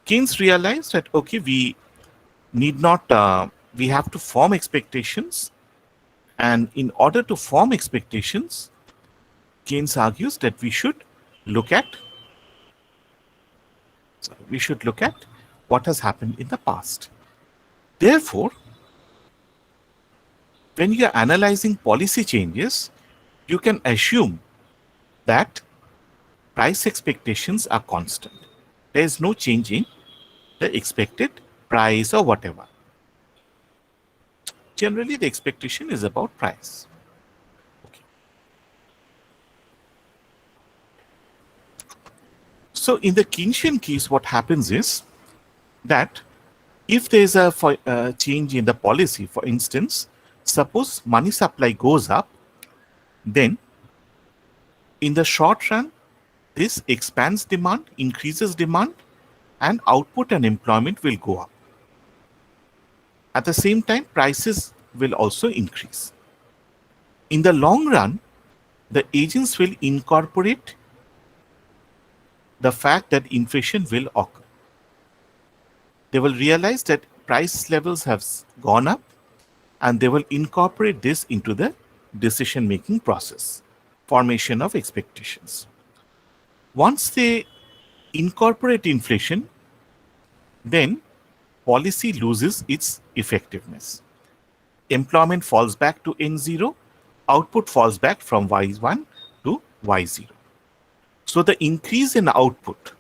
Keynes realized that, okay, we need not, we have to form expectations. And in order to form expectations, Keynes argues that look at, we should look at what has happened in the past. Therefore, when you are analyzing policy changes, you can assume that price expectations are constant. There is no change in the expected price or whatever. Generally, the expectation is about price. Okay. So, in the Keynesian case, what happens is that if there is a change in the policy, for instance, suppose money supply goes up, then in the short run, this expands demand, increases demand, and output and employment will go up. At the same time, prices will also increase. In the long run, the agents will incorporate the fact that inflation will occur. They will realize that price levels have gone up and they will incorporate this into the decision making process, formation of expectations. Once they incorporate inflation, then policy loses its effectiveness. Employment falls back to N0, output falls back from Y1 to Y0. So the increase in output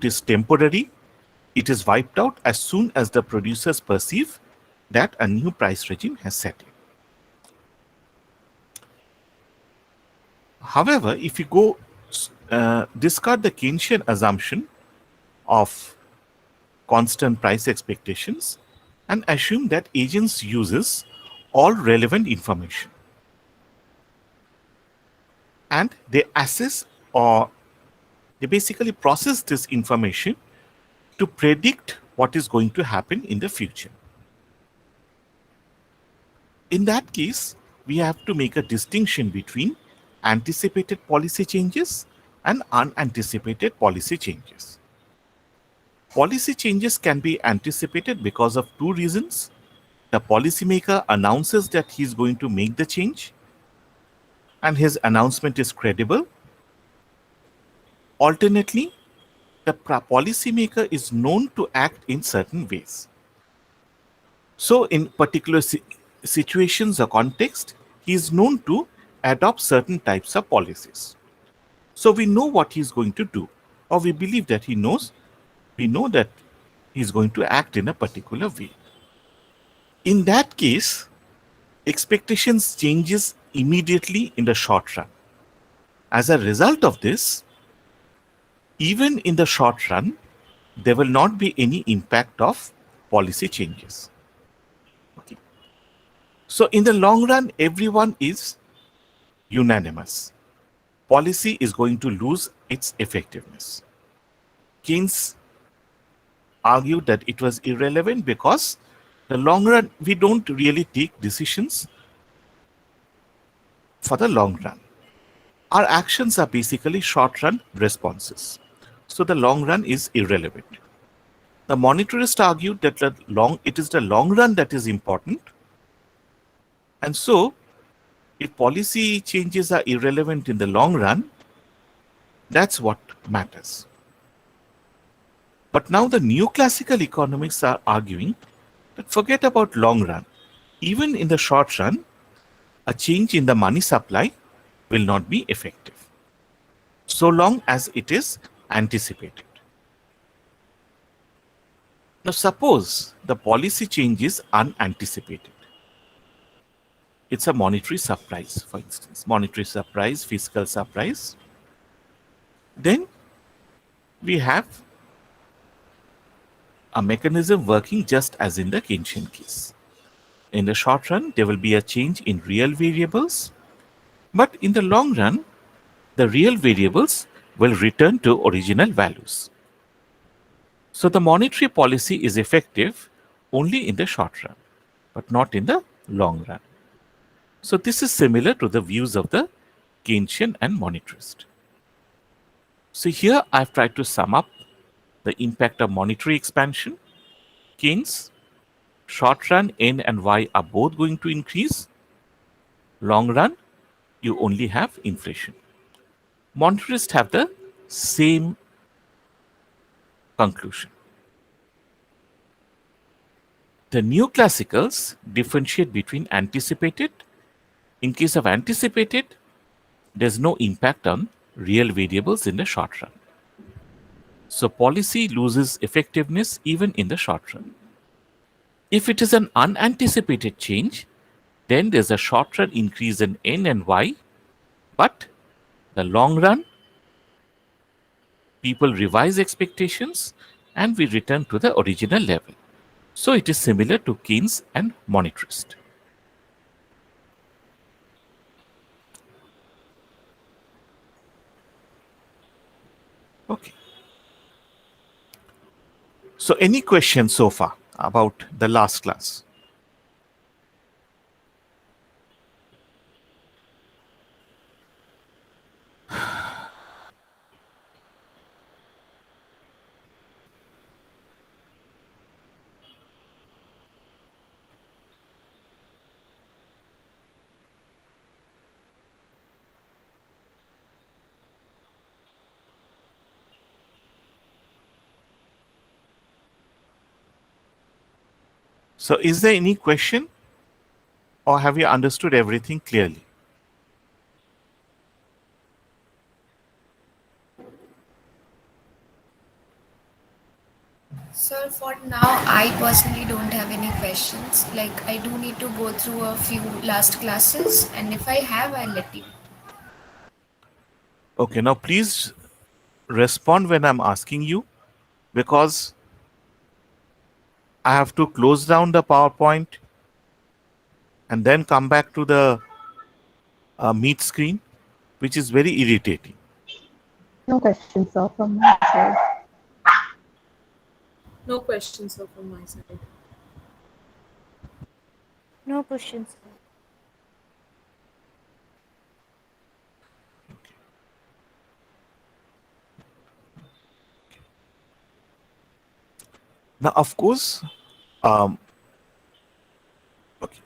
is temporary. It is wiped out as soon as the producers perceive that a new price regime has set in. However, if you go discard the Keynesian assumption of constant price expectations and assume that agents uses all relevant information and they assess or they basically process this information to predict what is going to happen in the future. In that case, we have to make a distinction between anticipated policy changes and unanticipated policy changes. Policy changes can be anticipated because of two reasons. The policymaker announces that he is going to make the change and his announcement is credible. Alternately, the policymaker is known to act in certain ways. So, in particular situations or context, he is known to adopt certain types of policies. So, we know what he is going to do, or we believe that he knows. We know that he is going to act in a particular way. In that case, expectations changes immediately in the short run. As a result of this, even in the short run, there will not be any impact of policy changes. Okay. So in the long run, everyone is unanimous. Policy is going to lose its effectiveness. Keynes argued that it was irrelevant because the long run, we don't really take decisions for the long run. Our actions are basically short run responses. So the long run is irrelevant. The monetarist argued that it is the long run that is important. And so, if policy changes are irrelevant in the long run, that's what matters. But now the neoclassical economists are arguing that forget about long run. Even in the short run, a change in the money supply will not be effective, so long as it is anticipated. Now suppose the policy change is unanticipated. It's a monetary surprise, for instance, monetary surprise, fiscal surprise. Then we have a mechanism working just as in the Keynesian case. In the short run, there will be a change in real variables, but in the long run, the real variables will return to original values. So the monetary policy is effective only in the short run, but not in the long run. So this is similar to the views of the Keynesian and monetarist. So here I've tried to sum up the impact of monetary expansion. Keynes, short run N and Y are both going to increase. Long run, you only have inflation. Monetarists have the same conclusion. The neoclassicals differentiate between anticipated. In case of anticipated, there's no impact on real variables in the short run. So policy loses effectiveness even in the short run. If it is an unanticipated change, then there's a short run increase in N and Y, but the long run, people revise expectations and we return to the original level. So it is similar to Keynes and monetarist. Okay. So any questions so far about the last class? So is there any question or have you understood everything clearly? Sir, for now, I personally don't have any questions. Like, I do need to go through a few last classes, and if I have, I'll let you. Okay, now please respond when I'm asking you, because I have to close down the PowerPoint and then come back to the Meet screen, which is very irritating. No questions, sir, from my side. No questions, sir, from my side. No questions. Now, of course, um, okay.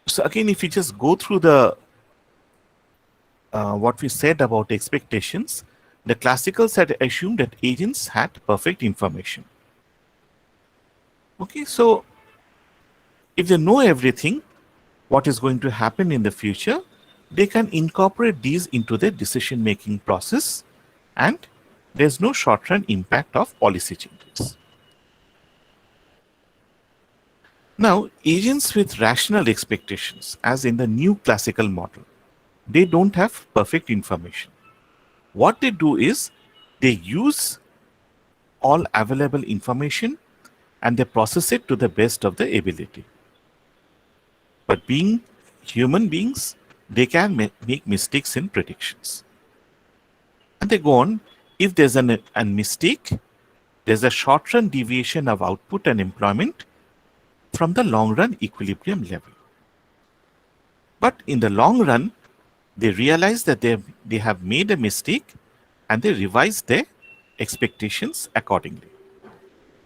So again, if you just go through the what we said about expectations, the classicals had assumed that agents had perfect information. Okay, so if they know everything, what is going to happen in the future, they can incorporate these into their decision making process, and there's no short run impact of policy changes. Now, agents with rational expectations, as in the new classical model, they don't have perfect information. What they do is they use all available information and they process it to the best of their ability. But being human beings, they can make mistakes in predictions. And they go on, if there's a mistake, there's a short run deviation of output and employment from the long run equilibrium level. But in the long run, they realize that they have made a mistake and they revise their expectations accordingly.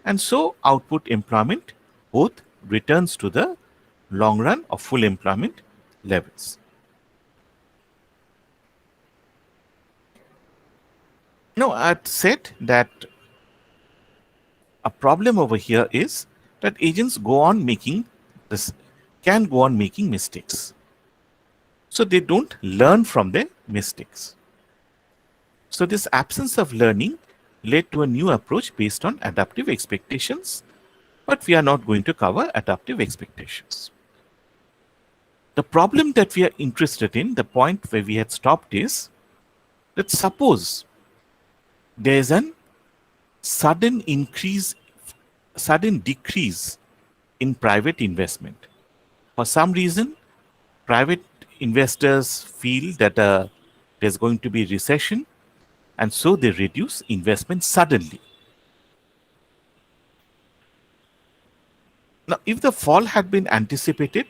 And so output employment both returns to the long run or full employment levels. Now, I had said that a problem over here is that agents can go on making mistakes. So they don't learn from their mistakes. So this absence of learning led to a new approach based on adaptive expectations, but we are not going to cover adaptive expectations. The problem that we are interested in, the point where we had stopped, is that suppose there is an sudden decrease in private investment. For some reason, private investors feel that there's going to be recession, and so they reduce investment suddenly. Now, if the fall had been anticipated,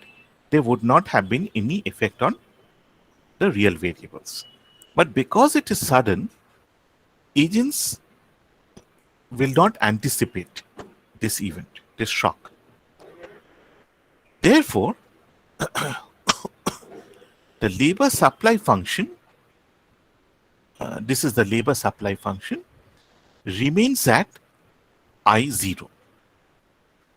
there would not have been any effect on the real variables. But because it is sudden, agents will not anticipate this event, this shock. Therefore, the labor supply function, this is the labor supply function, remains at I0.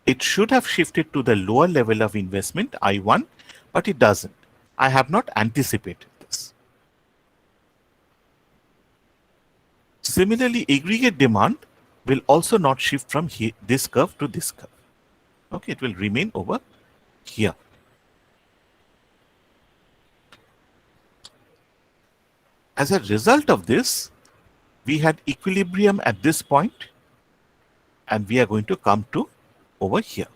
It should have shifted to the lower level of investment, I1, but it doesn't. I have not anticipated this. Similarly, aggregate demand will also not shift from this curve to this curve. Okay, it will remain over here. As a result of this, we had equilibrium at this point, and we are going to come to over here.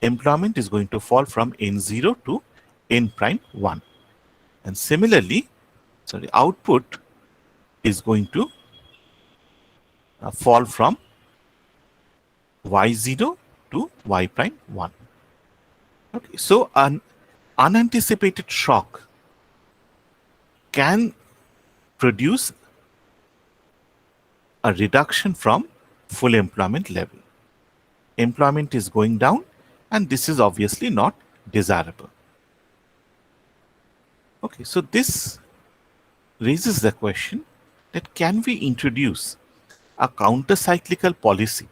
Employment is going to fall from N0 to N prime 1. And similarly, output is going to fall from Y0 to Y prime 1. Okay, so an unanticipated shock can produce a reduction from full employment level. Employment is going down, and this is obviously not desirable. Okay, so this raises the question that can we introduce a counter-cyclical policy?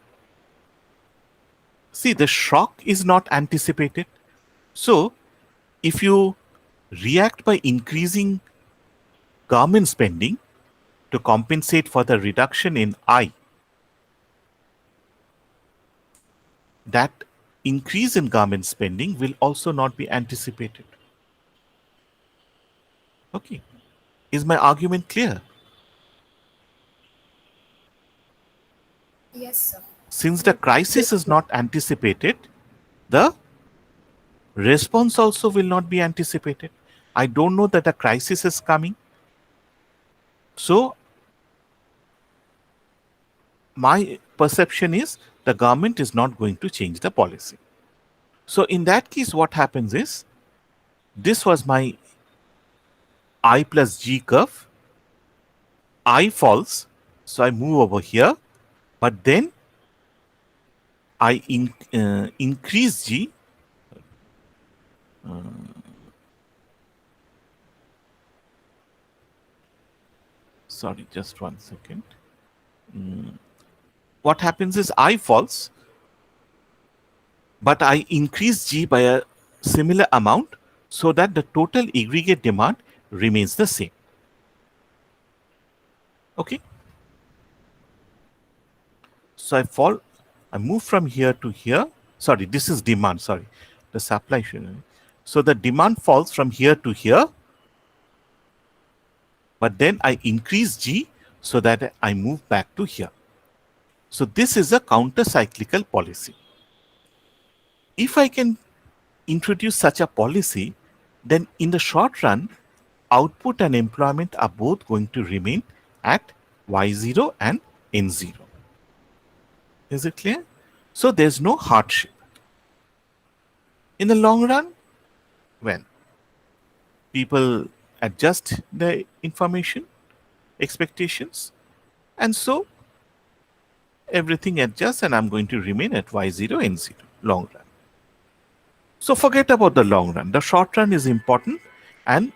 See, the shock is not anticipated. So, if you react by increasing government spending to compensate for the reduction in I, that increase in government spending will also not be anticipated. Okay. Is my argument clear? Yes, sir. Since the crisis is not anticipated, the response also will not be anticipated. I don't know that a crisis is coming. So, my perception is the government is not going to change the policy. So, in that case, what happens is, this was my I plus G curve. I falls, so I move over here, but then I increase G. Sorry, just 1 second. What happens is I falls, but I increase G by a similar amount so that the total aggregate demand remains the same. Okay. So I move from here to here. Sorry, this is demand. Sorry, the supply should. So the demand falls from here to here, but then I increase G so that I move back to here. So this is a counter-cyclical policy. If I can introduce such a policy, then in the short run, output and employment are both going to remain at Y0 and N0. Is it clear? So there's no hardship. In the long run, when people adjust their information, expectations, and so everything adjusts and I'm going to remain at Y0, N0, long run. So forget about the long run. The short run is important, and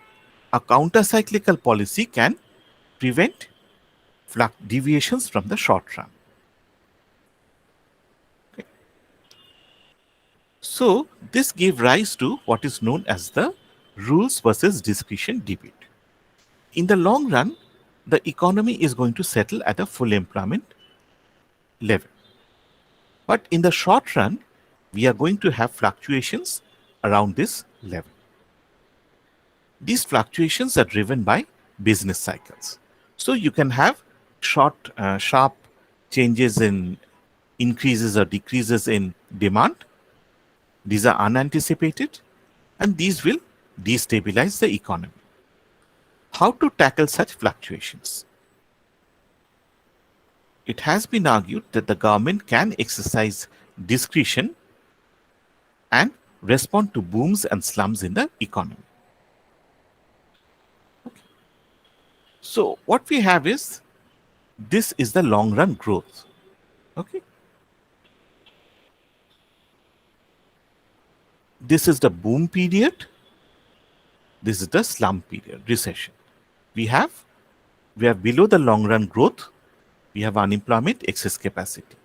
a counter-cyclical policy can prevent deviations from the short run. Okay. So this gave rise to what is known as the rules versus discretion debate. In the long run, the economy is going to settle at a full employment level. But in the short run, we are going to have fluctuations around this level. These fluctuations are driven by business cycles. So you can have sharp changes in increases or decreases in demand. These are unanticipated, and these will destabilize the economy. How to tackle such fluctuations? It has been argued that the government can exercise discretion and respond to booms and slumps in the economy. Okay. So what we have is, this is the long run growth. Okay. This is the boom period. This is the slump period, recession. We are below the long run growth. We have unemployment, excess capacity.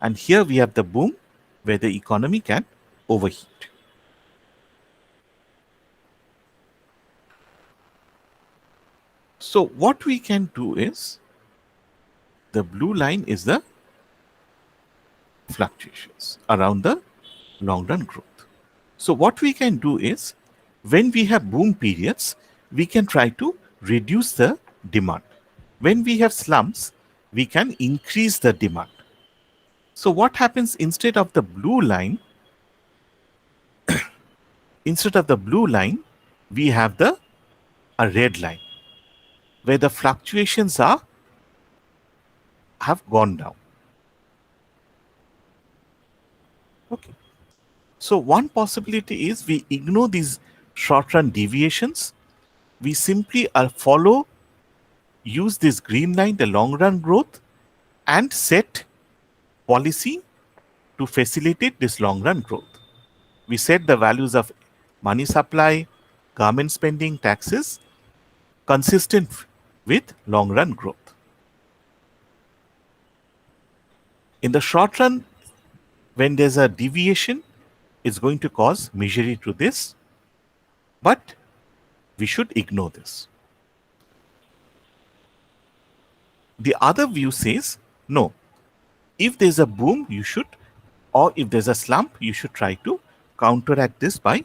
And here we have the boom where the economy can overheat. So what we can do is, the blue line is the fluctuations around the long run growth. So what we can do is, when we have boom periods, we can try to reduce the demand. When we have slumps, we can increase the demand. So what happens, instead of the blue line, we have a red line where the fluctuations have gone down. Okay. So one possibility is, we ignore these short-run deviations. We simply use this green line, the long-run growth, and set policy to facilitate this long-run growth. We set the values of money supply, government spending, taxes, consistent with long-run growth. In the short run, when there's a deviation, it's going to cause misery to this, but we should ignore this. The other view says, no, if there's a boom, you should, or if there's a slump, you should try to counteract this by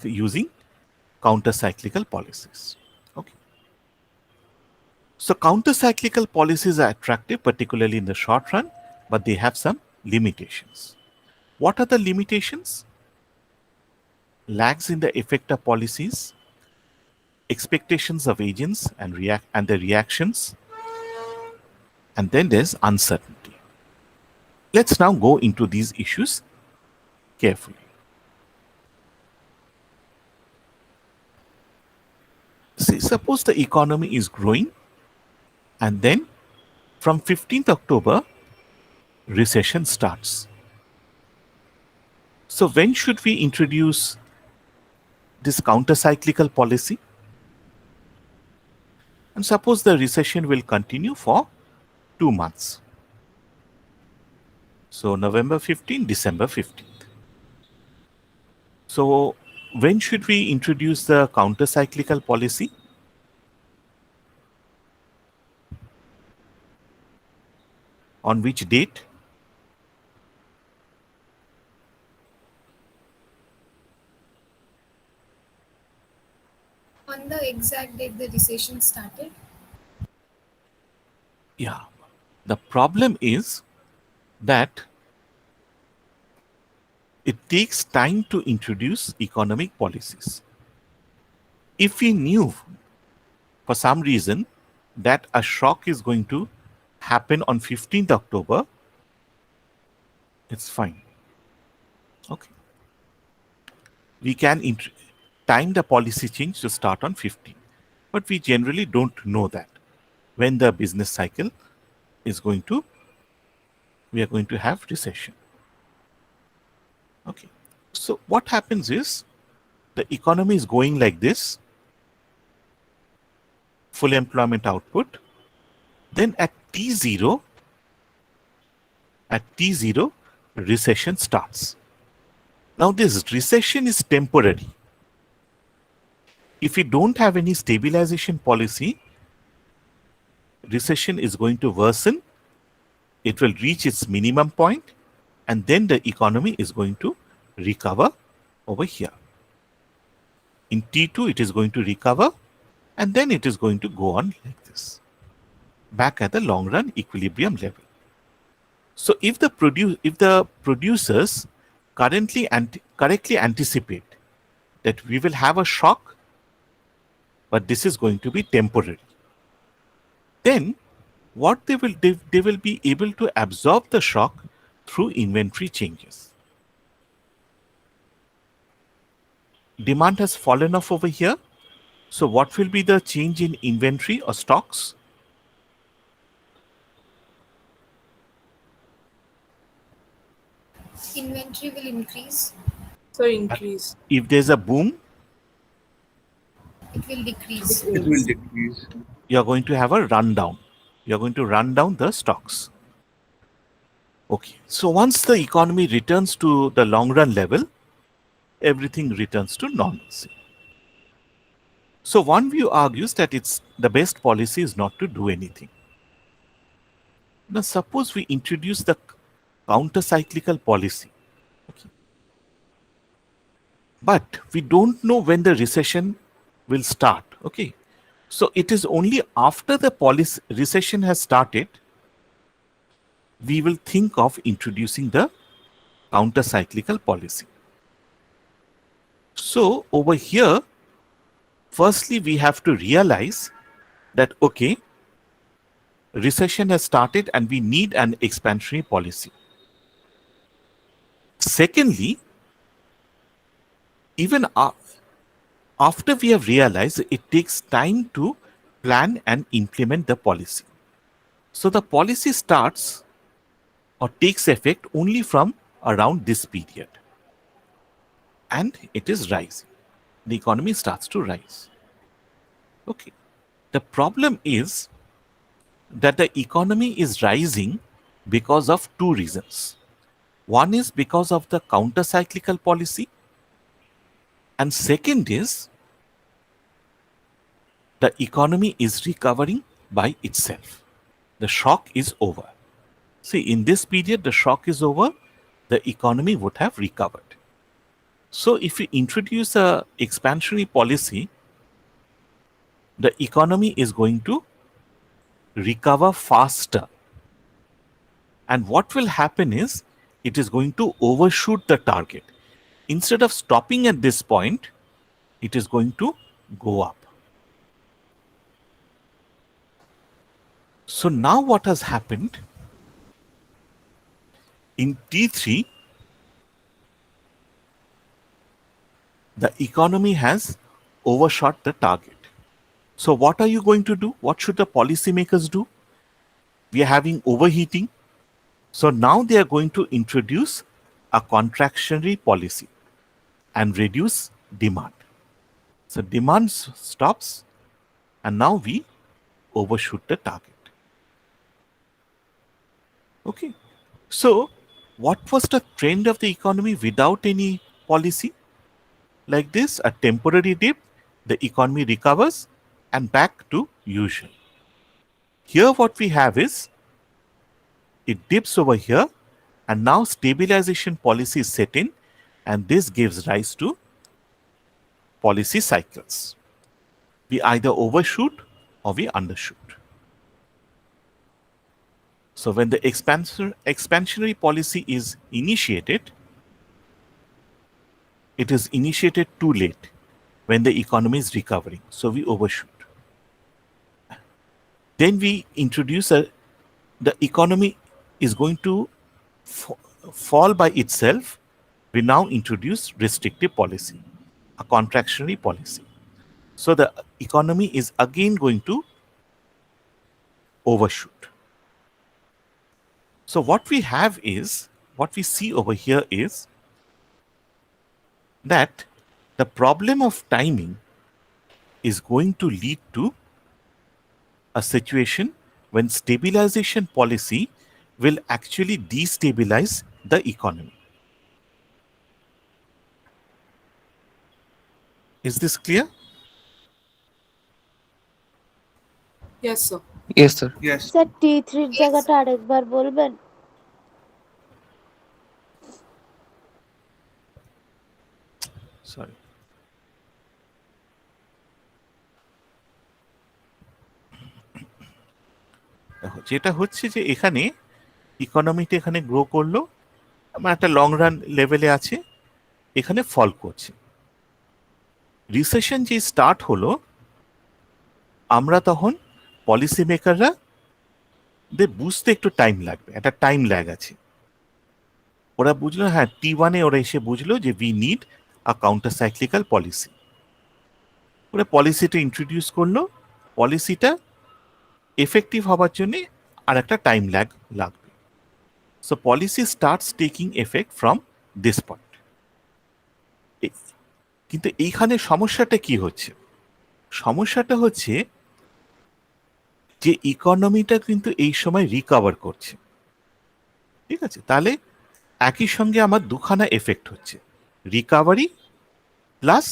using counter-cyclical policies. Okay. So counter-cyclical policies are attractive, particularly in the short run, but they have some limitations. What are the limitations? Lags in the effect of policies, expectations of agents and the reactions, and then there's uncertainty. Let's now go into these issues carefully. See, suppose the economy is growing, and then from 15th October, recession starts. So when should we introduce this counter-cyclical policy? And suppose the recession will continue for 2 months. So November 15, December 15th. So when should we introduce the counter-cyclical policy? On which date? On the exact date the recession started? Yeah. The problem is that it takes time to introduce economic policies. If we knew for some reason that a shock is going to happen on 15th October, it's fine. Okay. We can time the policy change to start on 15th. But we generally don't know that when the business cycle is we are going to have recession. Okay. So what happens is, the economy is going like this, full employment output. Then at T0, recession starts. Now this recession is temporary. If we don't have any stabilization policy, recession is going to worsen. It will reach its minimum point, and then the economy is going to recover over here. In T2, it is going to recover, and then it is going to go on like this, back at the long run equilibrium level. So if the producers correctly anticipate that we will have a shock, but this is going to be temporary, then what they will be able to absorb the shock through inventory changes. Demand has fallen off over here. So what will be the change in inventory or stocks? Inventory will increase, So increase. If there's a boom, it will decrease. It will decrease. you're going to have a rundown. You're going to run down the stocks. Okay. So once the economy returns to the long run level, everything returns to normalcy. So one view argues that it's the best policy is not to do anything. Now suppose we introduce the counter-cyclical policy. Okay. But we don't know when the recession will start. Okay. So it is only after the policy recession has started, we will think of introducing the counter-cyclical policy. So over here, firstly, we have to realize that, okay, recession has started and we need an expansionary policy. Secondly, even after we have realized, it takes time to plan and implement the policy. So the policy starts or takes effect only from around this period. And it is rising. The economy starts to rise. Okay. The problem is that the economy is rising because of two reasons. One is because of the counter-cyclical policy, and second is the economy is recovering by itself. The shock is over. See, in this period, the shock is over, the economy would have recovered. So if we introduce a expansionary policy, the economy is going to recover faster. And what will happen is, it is going to overshoot the target. Instead of stopping at this point, it is going to go up. So now what has happened, in T3, the economy has overshot the target. So what are you going to do? What should the policymakers do? We are having overheating. So now they are going to introduce a contractionary policy and reduce demand. So demand stops and now we overshoot the target. Okay. So what was the trend of the economy without any policy? Like this, a temporary dip, the economy recovers and back to usual. Here what we have is, it dips over here and now stabilization policy is set in, and this gives rise to policy cycles. We either overshoot or we undershoot. So when the expansionary policy is initiated, it is initiated too late when the economy is recovering. So we overshoot. Then we introduce the economy is going to fall by itself. We now introduce restrictive policy, a contractionary policy. So the economy is again going to overshoot. So what we have is, what we see over here is that the problem of timing is going to lead to a situation when stabilization policy will actually destabilize the economy. Is this clear? Yes, sir. Yes, sir. Yes. Sir টি3 জায়গাটা আরেকবার বলবেন? Sorry. দেখো, যেটা হচ্ছে যে এখানে ইকোনমিটা এখানে গ্রো করলো, আমার একটা লং রান লেভেলে আছে, এখানে ফল করছে। রিসেশন যে স্টার্ট হলো, আমরা তখন পলিসি মেকাররা বুঝতে একটু টাইম লাগবে, একটা টাইম ল্যাগ আছে। ওরা বুঝলো, হ্যাঁ, T1-এ ওরা এসে বুঝলো যে we need a counter cyclical policy. ওরা পলিসিটা ইন্ট্রোডিউস করলো। পলিসিটা এফেক্টিভ হবার জন্যে আর একটা টাইম লাগবে। So policy starts taking effect from this point. কিন্তু এইখানে সমস্যাটা কি হচ্ছে? সমস্যাটা হচ্ছে যে ইকোনমিটা কিন্তু এই সময় রিকভার করছে, ঠিক আছে? তাহলে একই সঙ্গে আমার দুখানা এফেক্ট হচ্ছে, recovery plus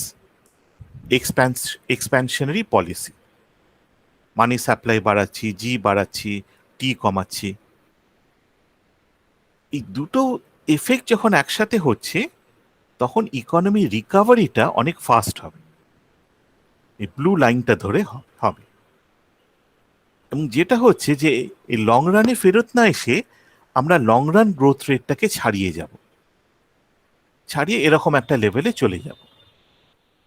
expansionary policy. Money supply বাড়াচ্ছি, জি বাড়াচ্ছি, টি কমাচ্ছি। এই দুটো এফেক্ট যখন একসাথে হচ্ছে তখন ইকোনমি রিকভারিটা অনেক ফাস্ট হবে, এই ব্লু লাইনটা ধরে হবে। এবং যেটা হচ্ছে যে এই লং রানে ফেরত না এসে আমরা লং রান গ্রোথ রেটটাকে ছাড়িয়ে এরকম একটা লেভেলে চলে যাব,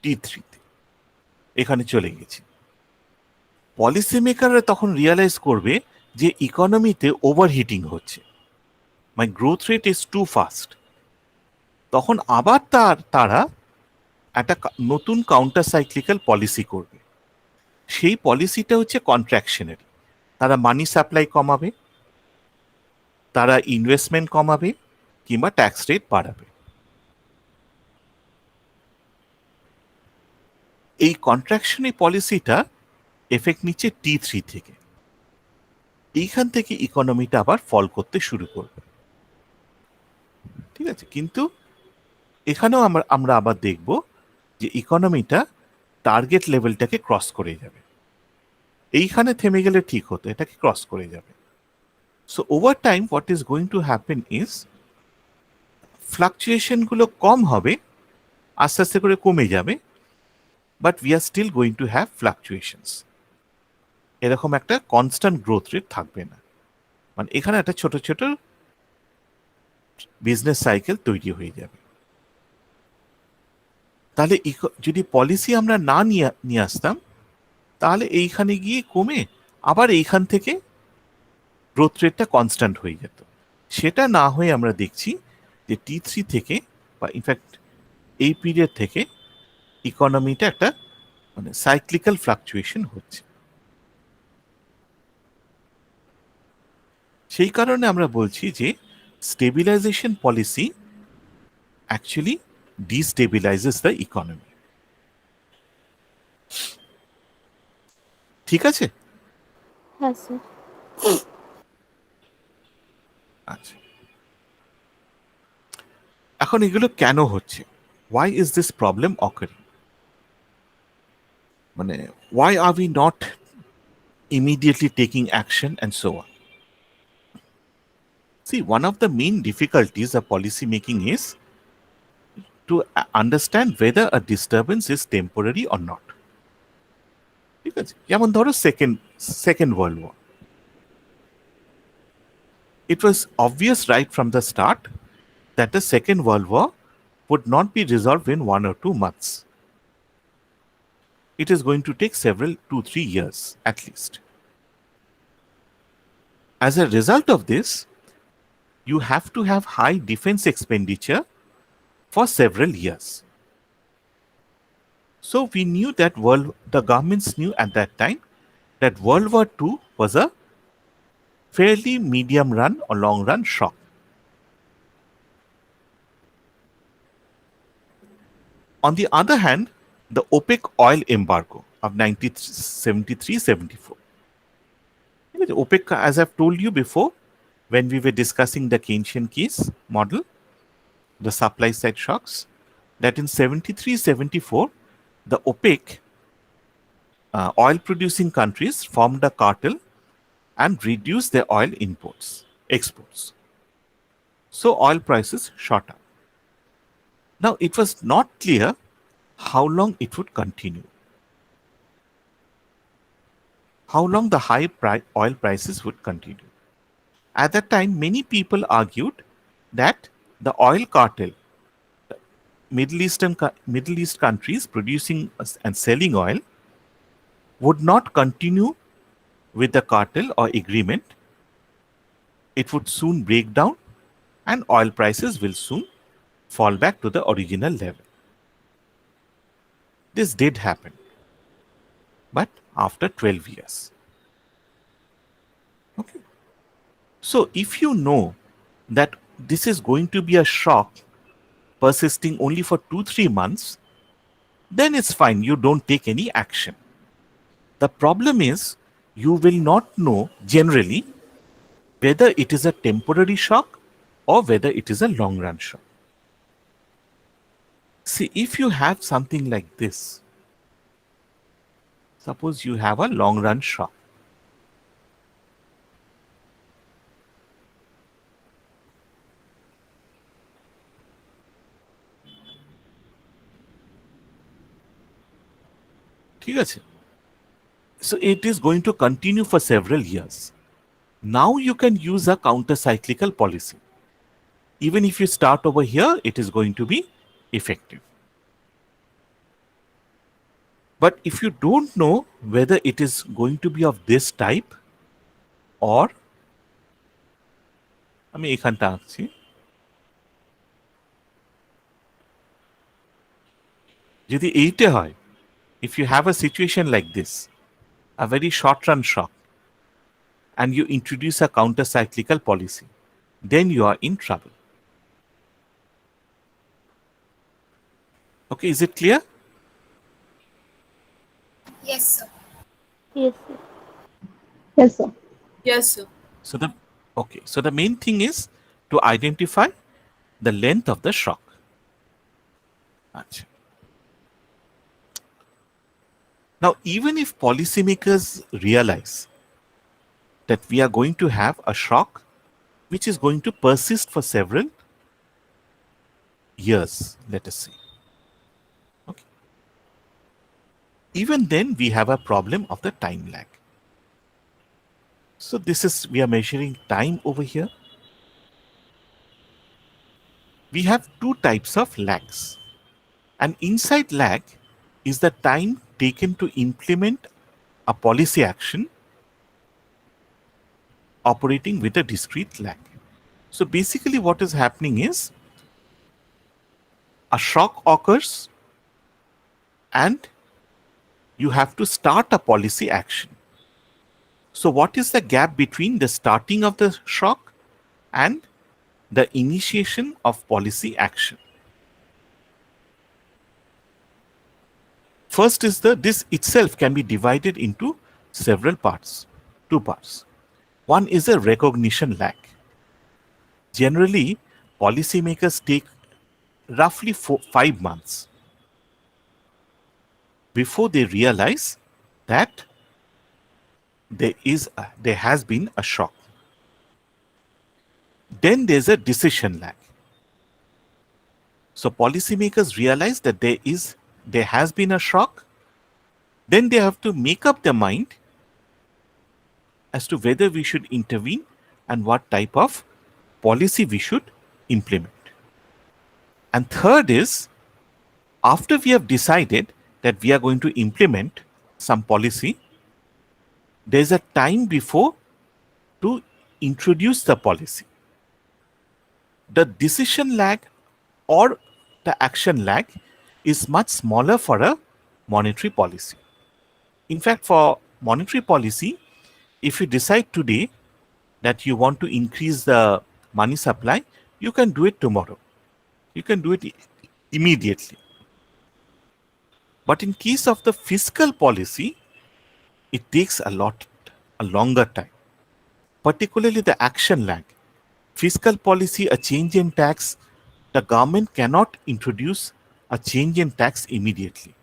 T3-তে এখানে চলে গেছি। পলিসি মেকাররা তখন রিয়ালাইজ করবে যে ইকোনমিতে ওভারহিটিং হচ্ছে, my growth rate is too fast. তখন আবার তারা একটা নতুন কাউন্টার সাইক্লিক্যাল পলিসি করবে। সেই পলিসিটা হচ্ছে কন্ট্রাকশনারি। তারা মানি সাপ্লাই কমাবে, তারা ইনভেস্টমেন্ট কমাবে, কিংবা ট্যাক্স রেট বাড়াবে। এই কন্ট্রাকশনারি পলিসিটা এফেক্ট নিচ্ছে T3 থেকে। এইখান থেকে ইকোনমিটা আবার ফল করতে শুরু করবে, ঠিক আছে? কিন্তু এখানেও আমরা আবার দেখব যে ইকোনমিটা টার্গেট লেভেলটাকে ক্রস করে যাবে। এইখানে থেমে গেলে ঠিক হতো, এটাকে ক্রস করে যাবে। So over time what is going to happen is ফ্লাকচুয়েশনগুলো কম হবে, আস্তে আস্তে করে কমে যাবে, but we are still going to have fluctuations. এরকম একটা কনস্ট্যান্ট গ্রোথ রেট থাকবে না। মানে এখানে একটা ছোট ছোট বিজনেস সাইকেল তৈরি হয়ে যাবে। তাহলে যদি পলিসি আমরা না নিয়ে আসতাম তাহলে এইখানে গিয়ে কমে আবার এইখান থেকে গ্রোথ রেটটা কনস্ট্যান্ট হয়ে যেত। সেটা না হয়ে আমরা দেখছি যে T3 থেকে বা ইনফ্যাক্ট এই পিরিয়ড থেকে ইকোনমিটা একটা মানে সাইক্লিক্যাল ফ্লাকচুয়েশন হচ্ছে। সেই কারণে আমরা বলছি যে stabilisation policy actually destabilises the economy. ঠিক আছে? হ্যাঁ স্যার। আচ্ছা, এখন এগুলো কেন হচ্ছে? Why is this problem occurring? মানে why are we not immediately taking action and so on? See, one of the main difficulties of policy making is to understand whether a disturbance is temporary or not. ঠিক আছে? যেমন ধরো second world war. It was obvious right from the start that the Second World War would not be resolved in 1 or 2 months. It is going to take 2-3 years at least. As a result of this, you have to have high defense expenditure for several years. So we knew that the governments knew at that time that World War II was a fairly medium run or long run shock. On the other hand, the OPEC oil embargo of 1973-74. OPEC, as I've told you before, when we were discussing the Keynesian case model, the supply side shocks, that in 73-74, the OPEC oil producing countries formed a cartel and reduced their oil exports. So oil prices shot up. Now, it was not clear how long it would continue, how long the high oil prices would continue. At that time, many people argued that the oil cartel, Middle East countries producing and selling oil, would not continue with the cartel or agreement. It would soon break down and oil prices will soon fall back to the original level. This did happen, but after 12 years. Okay. So if you know that this is going to be a shock persisting only for 2-3 months, then it's fine. You don't take any action. The problem is you will not know generally whether it is a temporary shock or whether it is a long run shock. See, if you have something like this, suppose you have a long run shock. ঠিক আছে? So it is going to continue for several years. Now you can use a counter-cyclical policy. Even if you start over here, it is going to be effective. But if you don't know whether it is going to be of this type or আমি এখানটা আঁকছি, যদি এইটা হয়, if you have a situation like this, a very short run shock, and you introduce a counter-cyclical policy, then you are in trouble. Okay, is it clear? Yes, sir. Yes, sir. Yes, sir. Yes, sir. So the main thing is to identify the length of the shock. Achha. Now, even if policymakers realize that we are going to have a shock which is going to persist for several years, let us say. Okay. Even then, we have a problem of the time lag. So this is, we are measuring time over here. We have two types of lags. An inside lag is the time taken to implement a policy action operating with a discrete lag. So basically what is happening is a shock occurs and you have to start a policy action. So what is the gap between the starting of the shock and the initiation of policy action? First is this itself can be divided into several parts, two parts. One is a recognition lag. Generally, policymakers take roughly 5 months before they realize that there has been a shock. Then there's a decision lag. So policymakers realize that there has been a shock. Then they have to make up their mind as to whether we should intervene and what type of policy we should implement. And third is, after we have decided that we are going to implement some policy, there's a time before to introduce the policy. The decision lag or the action lag is much smaller for a monetary policy. In fact, for monetary policy, if you decide today that you want to increase the money supply, you can do it tomorrow. You can do it immediately. But in case of the fiscal policy, it takes a longer time, particularly the action lag. Fiscal policy, a change in tax, the government cannot introduce a change in tax immediately.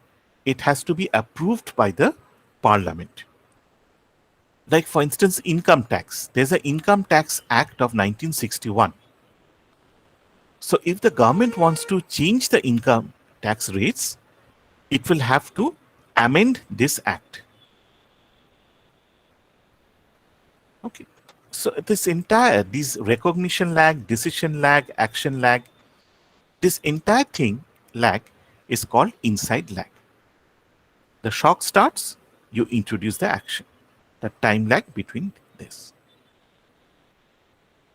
It has to be approved by the parliament. Like for instance, income tax. There's an Income Tax Act of 1961. So if the government wants to change the income tax rates, it will have to amend this act. Okay. So these recognition lag, decision lag, action lag, this entire lag is called inside lag. The shock starts, you introduce the action, the time lag between this.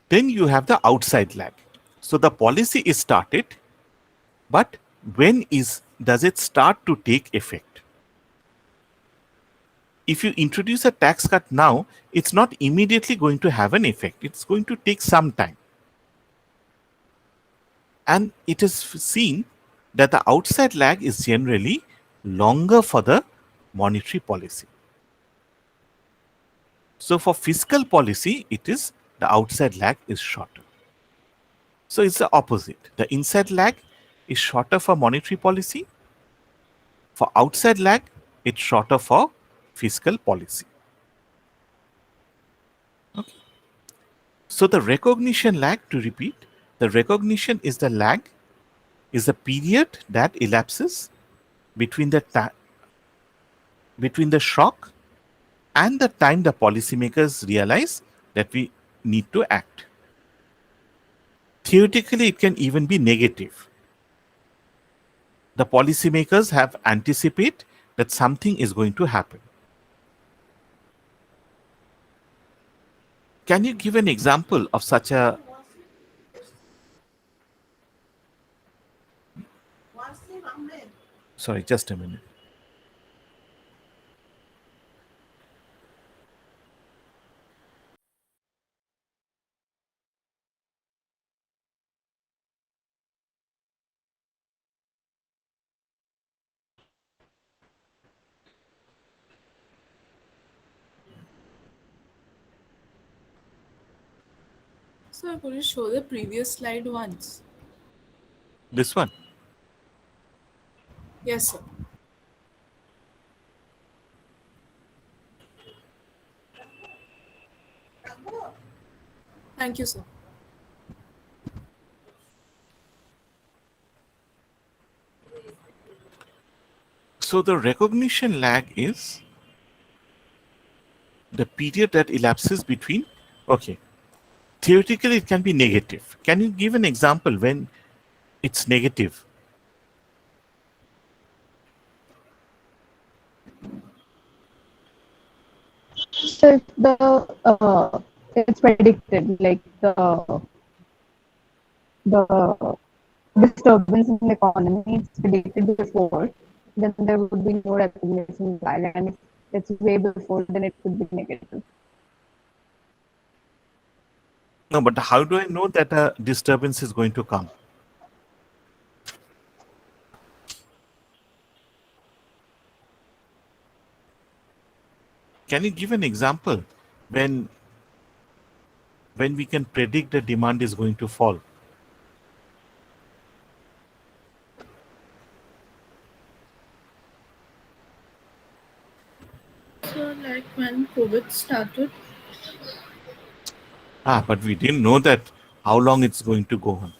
Then you have the outside lag. So the policy is started, but when does it start to take effect? If you introduce a tax cut now, it's not immediately going to have an effect. It's going to take some time. And it is seen that the outside lag is generally longer for the monetary policy. So for fiscal policy, the outside lag is shorter. So it's the opposite. The inside lag is shorter for monetary policy. For outside lag, it's shorter for fiscal policy. Okay. So the recognition lag, to repeat, the recognition is the lag, is the period that elapses between the shock and the time the policymakers realize that we need to act. Theoretically, it can even be negative. The policymakers have anticipate that something is going to happen. Can you give an example of such a... Sorry, just a minute. Sir, could you show the previous slide once? This one. Yes, sir. Thank you, sir. So the recognition lag is the period that elapses between... Okay. Theoretically, it can be negative. Can you give an example when it's negative? So if it's predicted, like the disturbance in the economy is predicted before, then there would be no recognition lag, and if it's way before, then it could be negative. No, but how do I know that a disturbance is going to come? Can you give an example when we can predict the demand is going to fall? So, like when COVID started, But we didn't know that how long it's going to go on.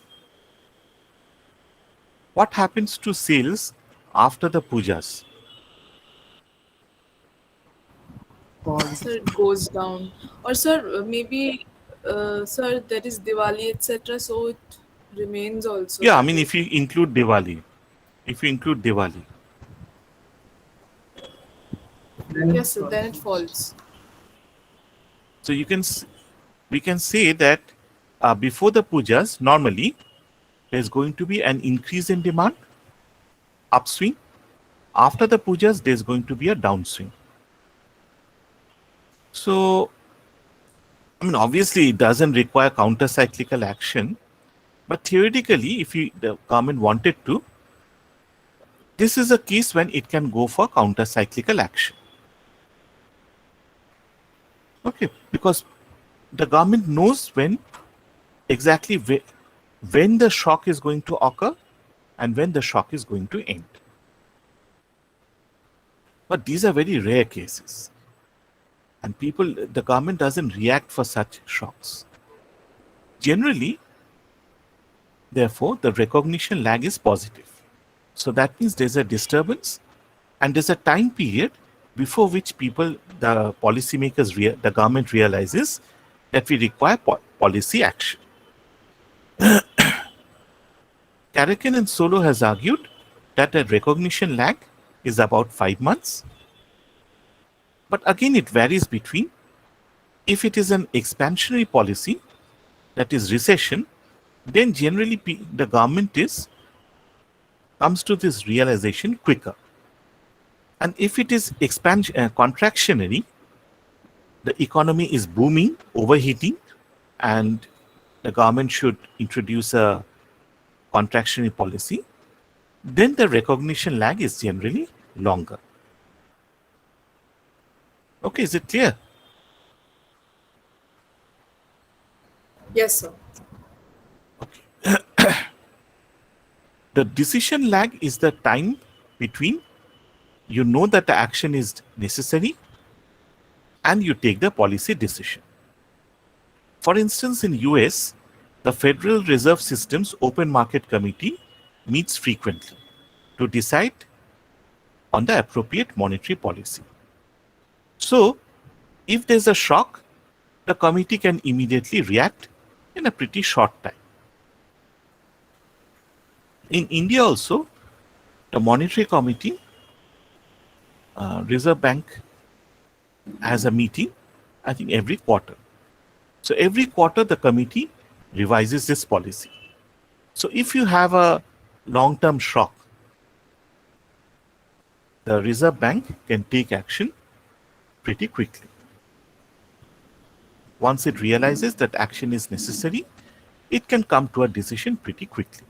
What happens to sales after the pujas? Sir, it goes down. Or sir, maybe, sir, there is Diwali, etc. So it remains also. Yeah, I mean, if you include Diwali. Yes, sir, then it falls. So we can say that before the pujas, normally there's going to be an increase in demand, upswing. After the pujas, there's going to be a downswing. So, I mean, obviously, it doesn't require counter-cyclical action, but theoretically, if the government wanted to, this is a case when it can go for counter-cyclical action. Okay, because the government knows exactly when the shock is going to occur and when the shock is going to end. But these are very rare cases. And the government doesn't react for such shocks. Generally, therefore, the recognition lag is positive. So that means there's a disturbance and there's a time period before which the policymakers, the government realizes that we require policy action. Karakan and Solo has argued that the recognition lag is about 5 months. But again, it varies between, if it is an expansionary policy, that is recession, then generally the government comes to this realization quicker. And if it is contractionary, the economy is booming, overheating, and the government should introduce a contractionary policy, then the recognition lag is generally longer. Okay, is it clear? Yes, sir. The decision lag is the time between you know that the action is necessary and you take the policy decision. For instance, in US, the Federal Reserve System's Open Market Committee meets frequently to decide on the appropriate monetary policy. So, if there's a shock, the committee can immediately react in a pretty short time. In India also, the Monetary Committee, Reserve Bank has a meeting, I think every quarter. So every quarter the committee revises this policy. So if you have a long-term shock, the Reserve Bank can take action pretty quickly. Once it realizes that action is necessary, it can come to a decision pretty quickly.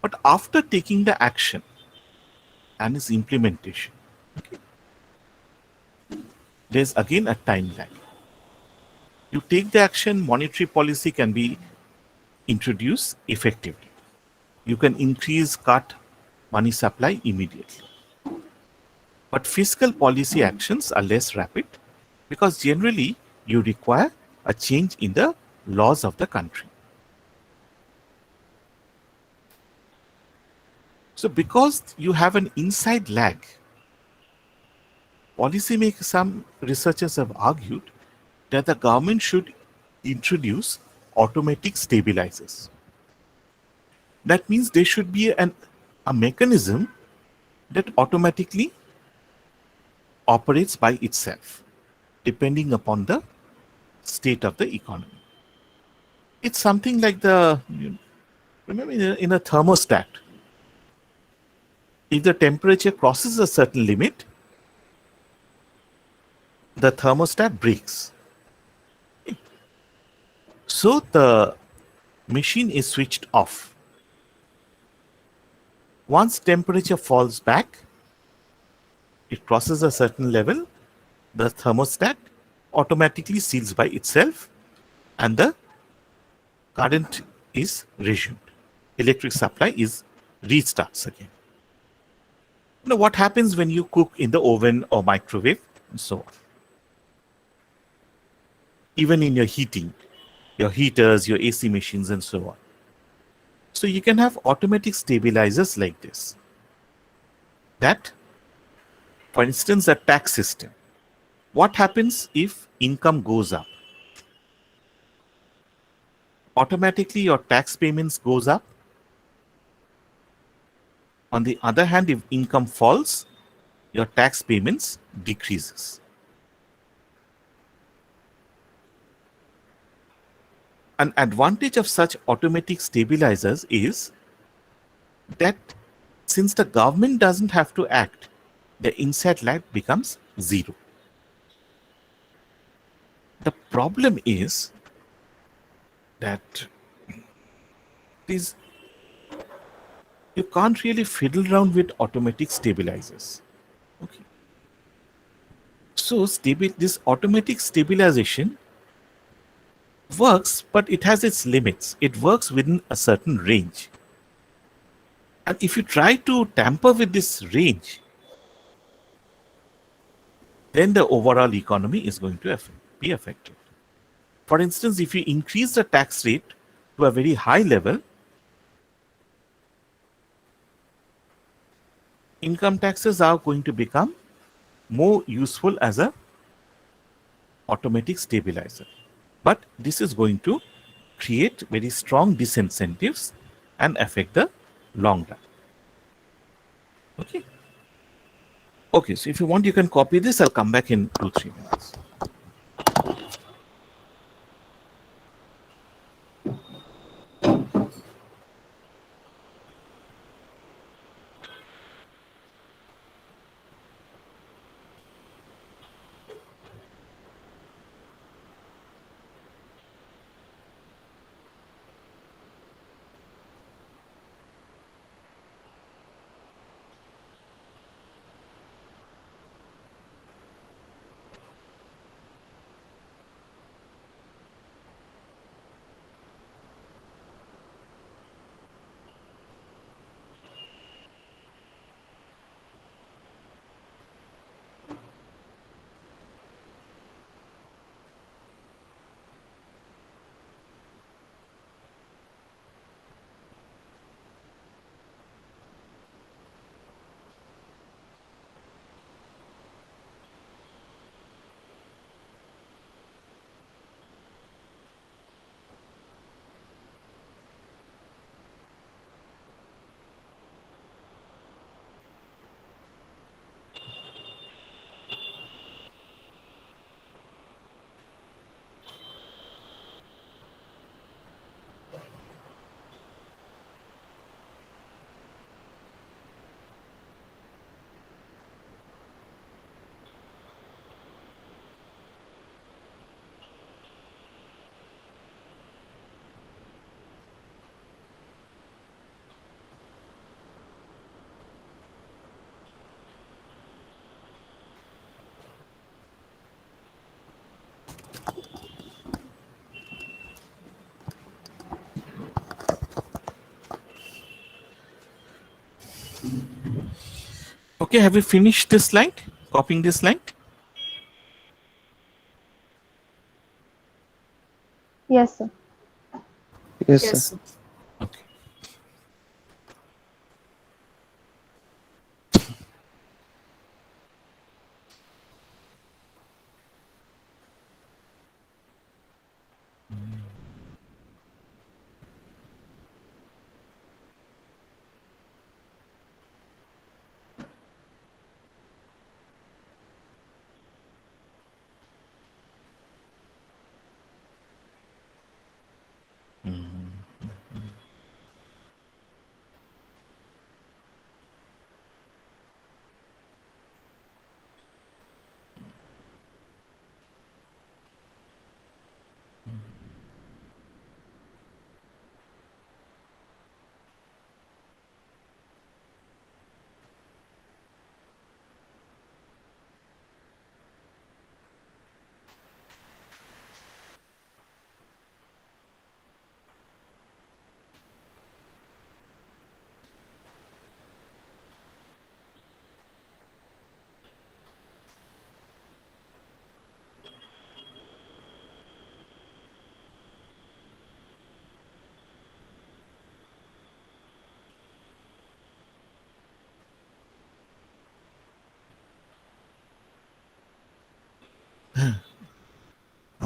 But after taking the action and its implementation, okay, there's again a time lag. You take the action, monetary policy can be introduced effectively. You can increase, cut money supply immediately. But fiscal policy actions are less rapid because generally you require a change in the laws of the country. So because you have an inside lag, some researchers have argued that the government should introduce automatic stabilizers. That means there should be a mechanism that automatically operates by itself, depending upon the state of the economy. It's something like remember in a thermostat, if the temperature crosses a certain limit, the thermostat breaks. So the machine is switched off. Once temperature falls back, it crosses a certain level, the thermostat automatically seals by itself and the current is resumed. Electric supply restarts again. Now, what happens when you cook in the oven or microwave and so on? Even in your heating, your heaters, your AC machines and so on. So you can have automatic stabilizers like this. That, for instance, a tax system. What happens if income goes up? Automatically your tax payments goes up. On the other hand, if income falls, your tax payments decreases. An advantage of such automatic stabilizers is that since the government doesn't have to act, the inside lag becomes zero. The problem is that you can't really fiddle around with automatic stabilizers. Okay. So this automatic stabilization works, but it has its limits. It works within a certain range. And if you try to tamper with this range, then the overall economy is going to be affected. For instance, if you increase the tax rate to a very high level, income taxes are going to become more useful as a automatic stabilizer. But this is going to create very strong disincentives and affect the long run. Okay. Okay, so if you want, you can copy this. I'll come back in 2-3 minutes. Okay, have you finished this slide? Copying this slide? Yes, sir. Yes, Yes, sir. sir. Okay.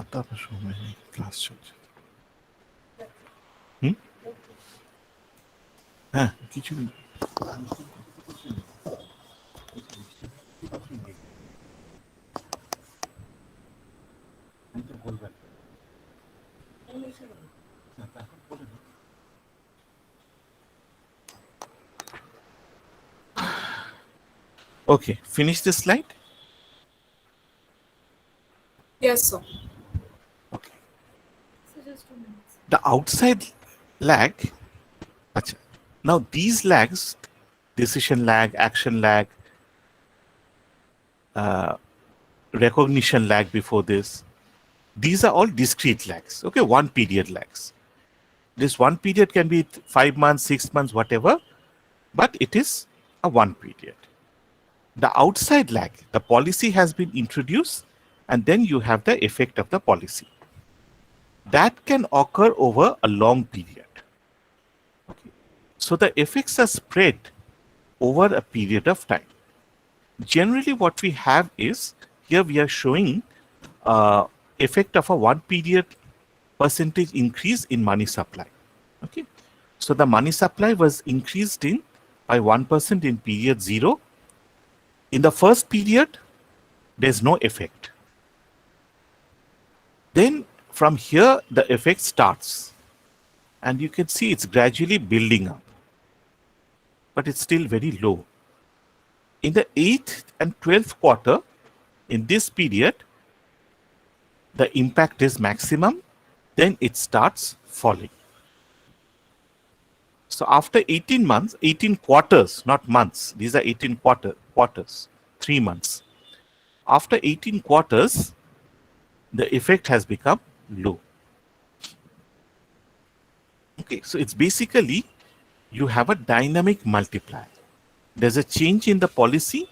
আপনার সময় নেই, class চলছে। হ্যাঁ, কিছু বলবেন। Okay, finish this slide. Yes, sir. Okay. So just 2 minutes. The outside lag. Acha. Now these lags, decision lag, action lag, recognition lag before this, these are all discrete lags. Okay, one period lags. This one period can be 5 months, 6 months, whatever, but it is a one period. The outside lag, the policy has been introduced, and then you have the effect of the policy. That can occur over a long period. Okay. So the effects are spread over a period of time. Generally, what we have is here we are showing effect of a one period percentage increase in money supply. Okay, so the money supply was increased in by 1% in period 0. In the first period, there's no effect. Then from here, the effect starts, and you can see it's gradually building up, but it's still very low. In the 8th and 12th quarter, in this period, the impact is maximum, then it starts falling. So after 18 months, 18 quarters, not months, these are 18 quarters, 3 months. After 18 quarters, the effect has become low. Okay, so it's basically you have a dynamic multiplier. There's a change in the policy,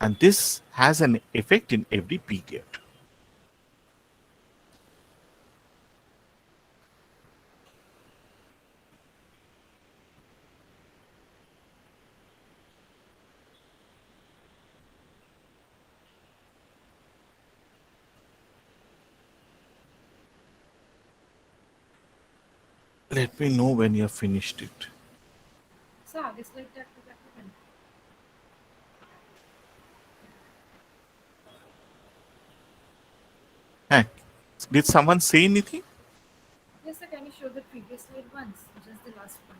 and this has an effect in every period. Let me know when you have finished it. So आगे slide tag to back to pen. Hey, did someone say anything? Yes, sir. Can you show the previous slide once? Just the last one.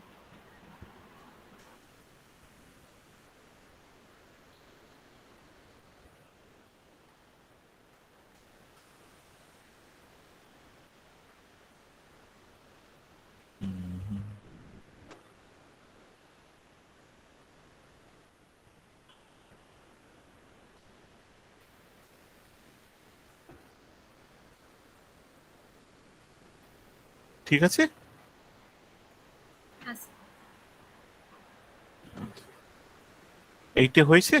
ঠিক আছে? Yes. এইটা হয়েছে?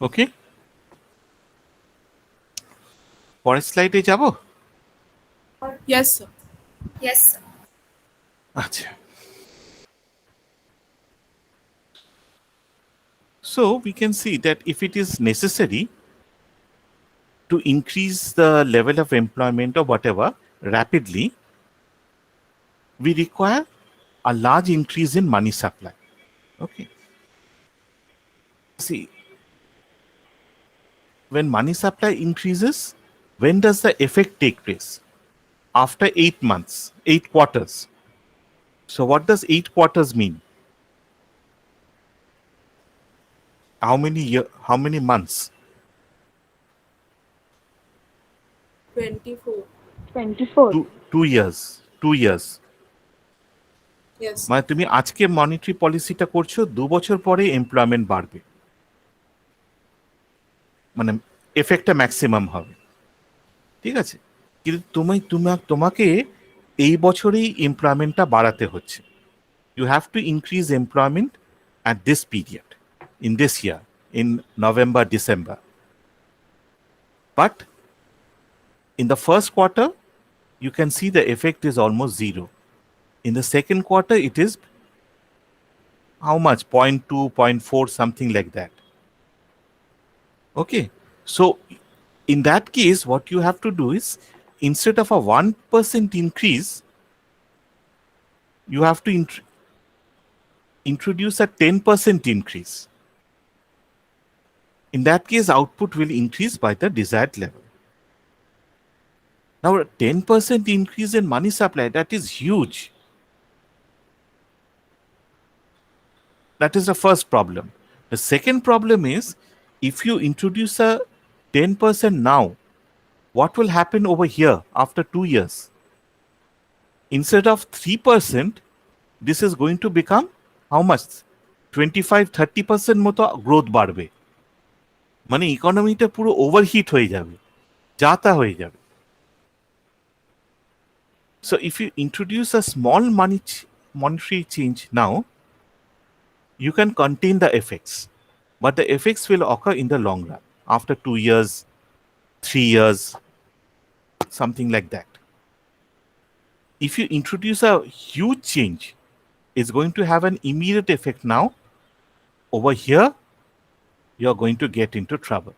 ওকে, পরের স্লাইডে যাব। Yes, sir. Yes, sir. আচ্ছা, so we can see that if it is necessary to increase the level of employment or whatever rapidly, we require a large increase in money supply. Okay, see, when money supply increases, when does the effect take place? After 8 months, 8 quarters. So what does 8 quarters mean? How many months? 24. 24. 2 years. 2 years. Yes. মানে তুমি আজকে monetary পলিসিটা করছো, 2 বছর পরে employment বাড়বে, মানে এফেক্টটা maximum হবে। ঠিক আছে, কিন্তু তোমাকে এই বছরেই এমপ্লয়মেন্টটা বাড়াতে হচ্ছে। You have to increase employment at this period, in this year, in November December. But in the first quarter, you can see the effect is almost zero. In the second quarter, it is how much? 0.2, 0.4, something like that. Okay. So, in that case, what you have to do is, instead of a 1% increase, you have to introduce a 10% increase. In that case, output will increase by the desired level. Now, a 10% increase in money supply, that is huge. That is the first problem. The second problem is, if you introduce a 10% now, what will happen over here after 2 years? Instead of 3%, this is going to become how much? 25-30% মতো growth বাড়বে। মানে ইকোনমিটা পুরো overheat হয়ে যাবে, যাতা হয়ে যাবে। So if you introduce a small monetary change now, you can contain the effects, but the effects will occur in the long run, after 2 years, 3 years, something like that. If you introduce a huge change, it's going to have an immediate effect now. Over here, you're going to get into trouble.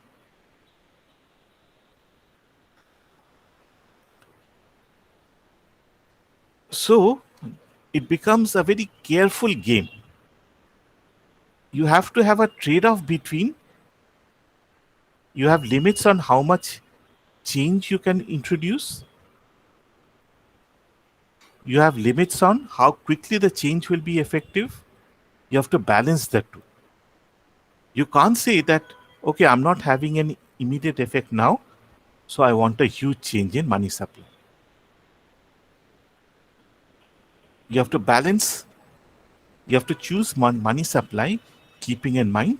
So, it becomes a very careful game. You have to have a trade-off between, you have limits on how much change you can introduce. You have limits on how quickly the change will be effective. You have to balance the two. You can't say that, okay, I'm not having an immediate effect now, so I want a huge change in money supply. You have to balance, you have to choose money supply, keeping in mind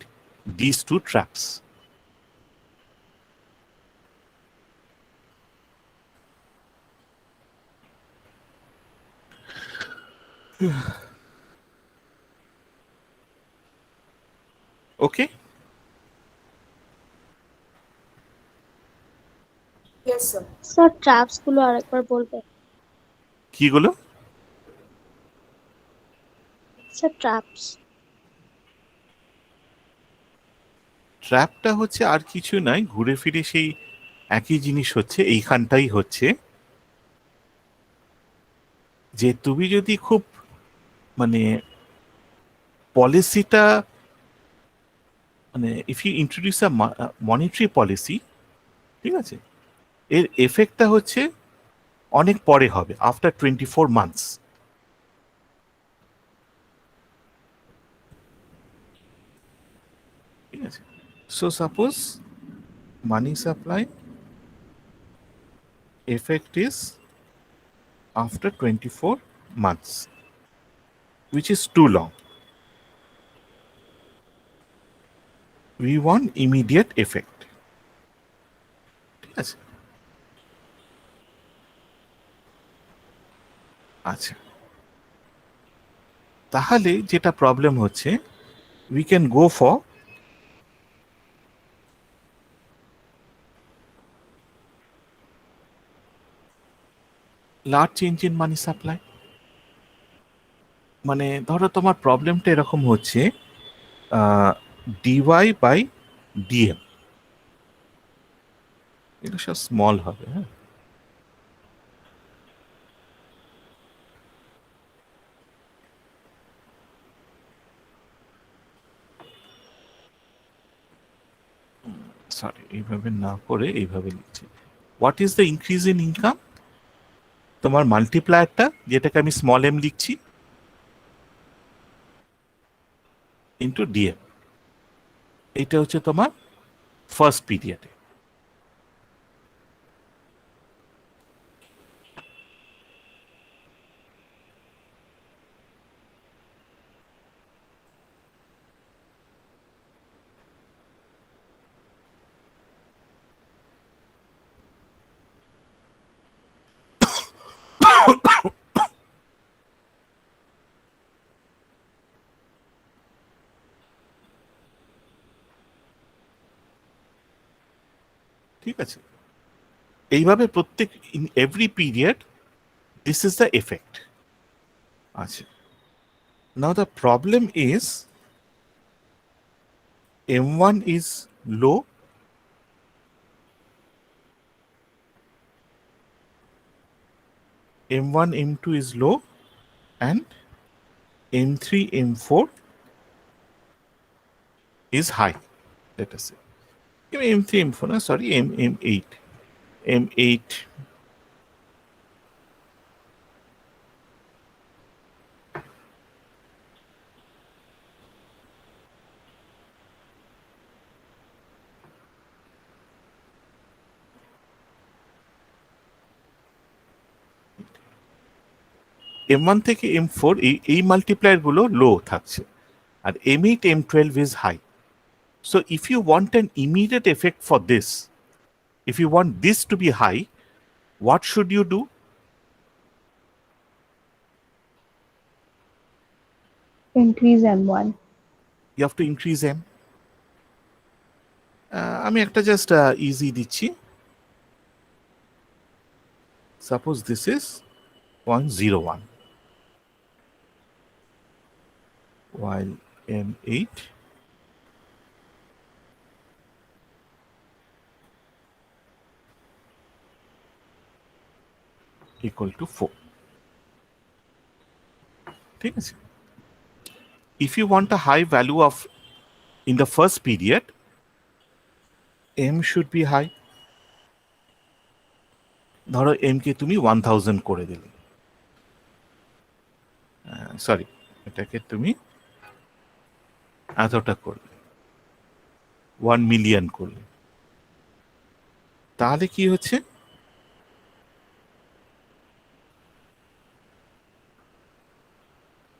these two traps. Okay? Yes, sir. Sir traps গুলো আরেকবার বলবেন? কিগুলো? Sir traps. ট্র্যাপটা হচ্ছে আর কিছু নয়, ঘুরে ফিরে সেই একই জিনিস হচ্ছে, এইখানটাই হচ্ছে যে তুমি যদি খুব মানে পলিসিটা মানে if you introduce a monetary policy, ঠিক আছে, এর এফেক্টটা হচ্ছে অনেক পরে হবে, আফটার 24 months। ঠিক আছে, so suppose money supply effect is after 24 months, which is too long. We want immediate effect. ঠিক আছে, আচ্ছা, তাহলে যেটা প্রবলেম হচ্ছে, we can go for large change in money supply। মানে ধরো তোমার প্রবলেমটা এরকম হচ্ছে ডিওয়াই বাই ডিএম, এটা সব স্মল হবে, হ্যাঁ। সরি, এইভাবে না করে এইভাবে লিখছি। What is the increase in income? তোমার মাল্টিপ্লায়ারটা, যেটাকে আমি স্মল এম লিখছি, ইন্টু ডিএম, এটা হচ্ছে তোমার ফার্স্ট পিরিয়ডে। ঠিক আছে, এইভাবে প্রত্যেক in every period this is the effect. আচ্ছা, now the problem is M1 is low, M1 M2 is low, and M3 M4 is high, let us say M3 M4, no, sorry, M8 M8 M1 থেকে M4 এই multiplier গুলো লো থাকছে, আর M8 M12 is high. So if you want an immediate effect for this, if you want this to be high, what should you do? Increase M1. You have to increase M. আমি একটা just easy দিচ্ছি, suppose this is 0.01, while M8 equal to 4. ঠিক আছে, if you want a high value of in the first period, M should be high. ধরো M কে তুমি 1000 করে দিলে, sorry, এটাকে তুমি এতটা করলে, 1 মিলিয়ন করলে, তাহলে কি হচ্ছে,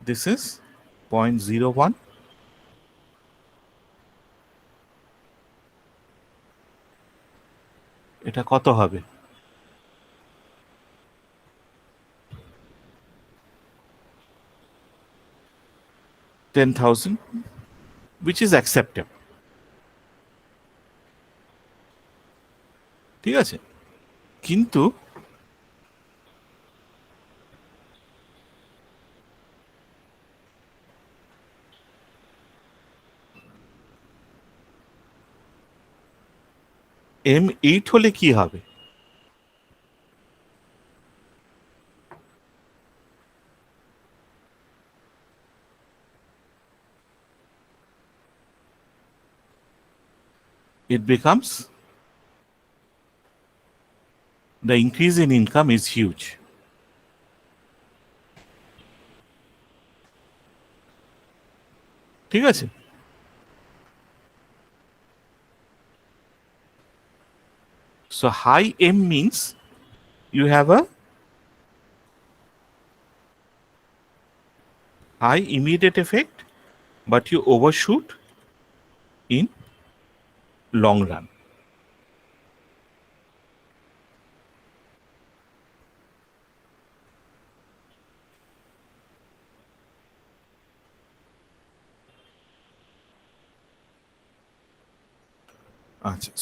দিস ইজ 0.01, এটা কত হবে? 10,000, which is acceptable. ঠিক আছে, কিন্তু M8 হলে কি হবে? It becomes the increase in income is huge. ঠিক আছে, so high M means you have a high immediate effect, but you overshoot in long run.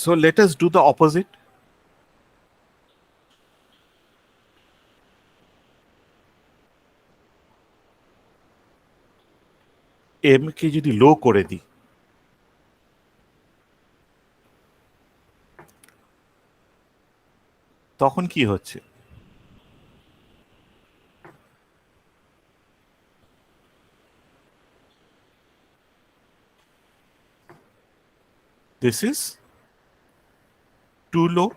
So let us do the opposite. M কে যদি লো করে দিই, তখন কি হচ্ছে? This is too low.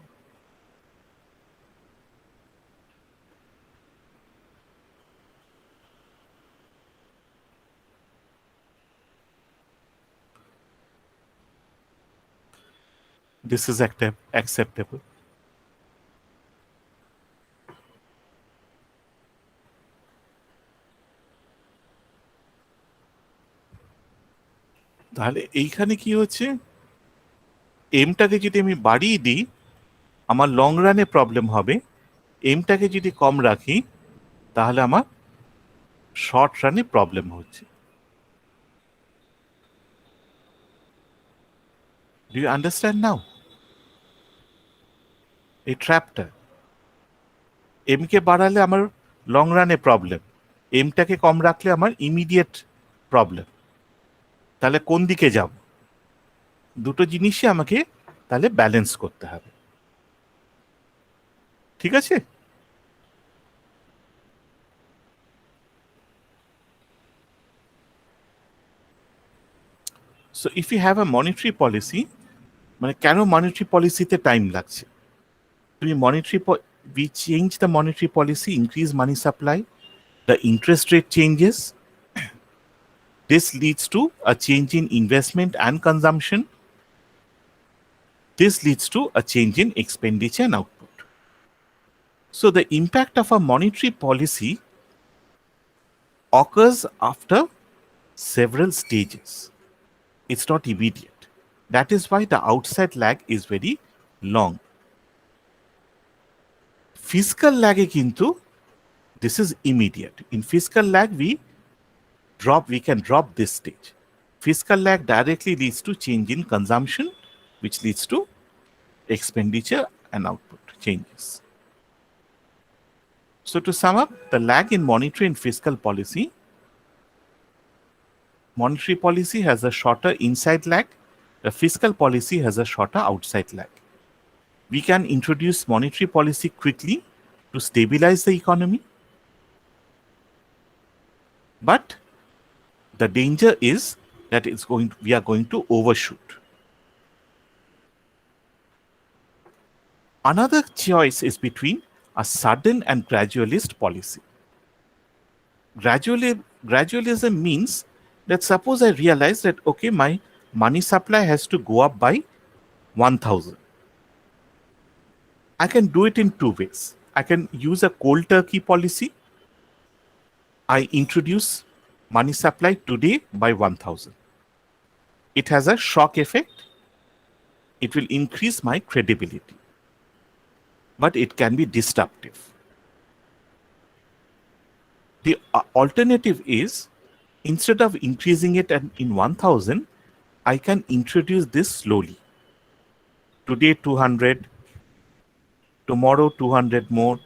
This is acceptable. তাহলে এইখানে কি হচ্ছে, এমটাকে যদি আমি বাড়িয়ে দিই আমার লং রানে প্রবলেম হবে, এমটাকে যদি কম রাখি তাহলে আমার শর্ট রানে প্রবলেম হচ্ছে। ডু ইউ আন্ডারস্ট্যান্ড নাও এই ট্র্যাপটা? এমকে বাড়ালে আমার লং রানে প্রবলেম, এমটাকে কম রাখলে আমার ইমিডিয়েট প্রবলেম। তাহলে কোন দিকে যাব? দুটো জিনিসই আমাকে তাহলে ব্যালেন্স করতে হবে। ঠিক আছে, so if you have a monetary policy, মানে কেন মনিটারি পলিসিতে টাইম লাগছে? তুমি monetary we change the monetary policy, increase money supply, the interest rate changes. This leads to a change in investment and consumption. This leads to a change in expenditure and output. So the impact of a monetary policy occurs after several stages. It's not immediate. That is why the outside lag is very long. Fiscal lag kintu this is immediate. In fiscal lag we can drop this stage. Fiscal lag directly leads to change in consumption, which leads to expenditure and output changes. So to sum up, the lag in monetary and fiscal policy, monetary policy has a shorter inside lag, the fiscal policy has a shorter outside lag. We can introduce monetary policy quickly to stabilize the economy, but the danger is that we are going to overshoot. Another choice is between a sudden and gradualist policy. Gradualism means that suppose I realize that okay, my money supply has to go up by 1,000. I can do it in two ways. I can use a cold turkey policy. I introduce money supply today by 1,000. It has a shock effect. It will increase my credibility, but it can be disruptive. The alternative is instead of increasing it in 1000, I can introduce this slowly. Today 200, tomorrow 200 more,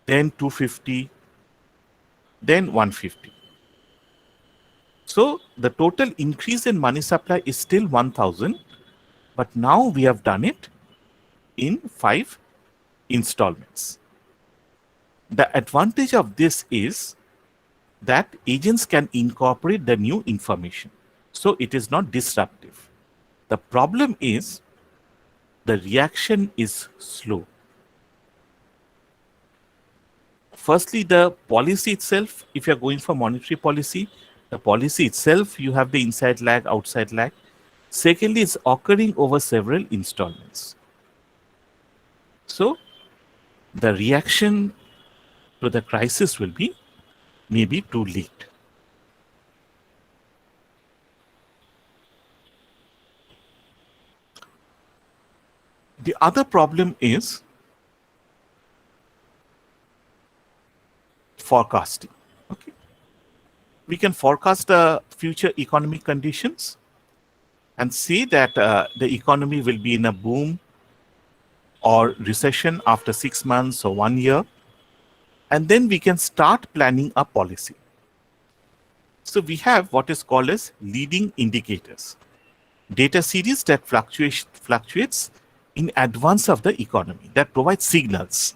then 250, then 150. So the total increase in money supply is still 1000, but now we have done it in 5 installments. The advantage of this is that agents can incorporate the new information, so it is not disruptive. The problem is the reaction is slow. Firstly, the policy itself, if you're going for monetary policy, the policy itself, you have the inside lag, outside lag. Secondly, it's occurring over several installments. So the reaction to the crisis will be maybe too late. The other problem is forecasting. Okay, we can forecast the future economic conditions and say that the economy will be in a boom or recession after 6 months or 1 year, and then we can start planning a policy. So we have what is called as leading indicators, data series that fluctuates in advance of the economy, that provides signals.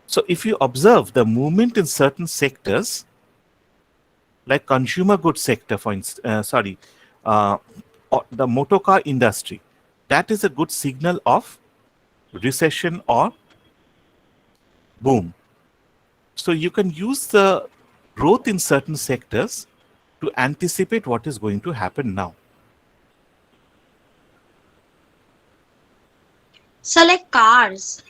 So if you observe the movement in certain sectors, like consumer goods sector, for instance, or the motor car industry, that is a good signal of recession or boom. So you can use the growth in certain sectors to anticipate what is going to happen now. So like cars.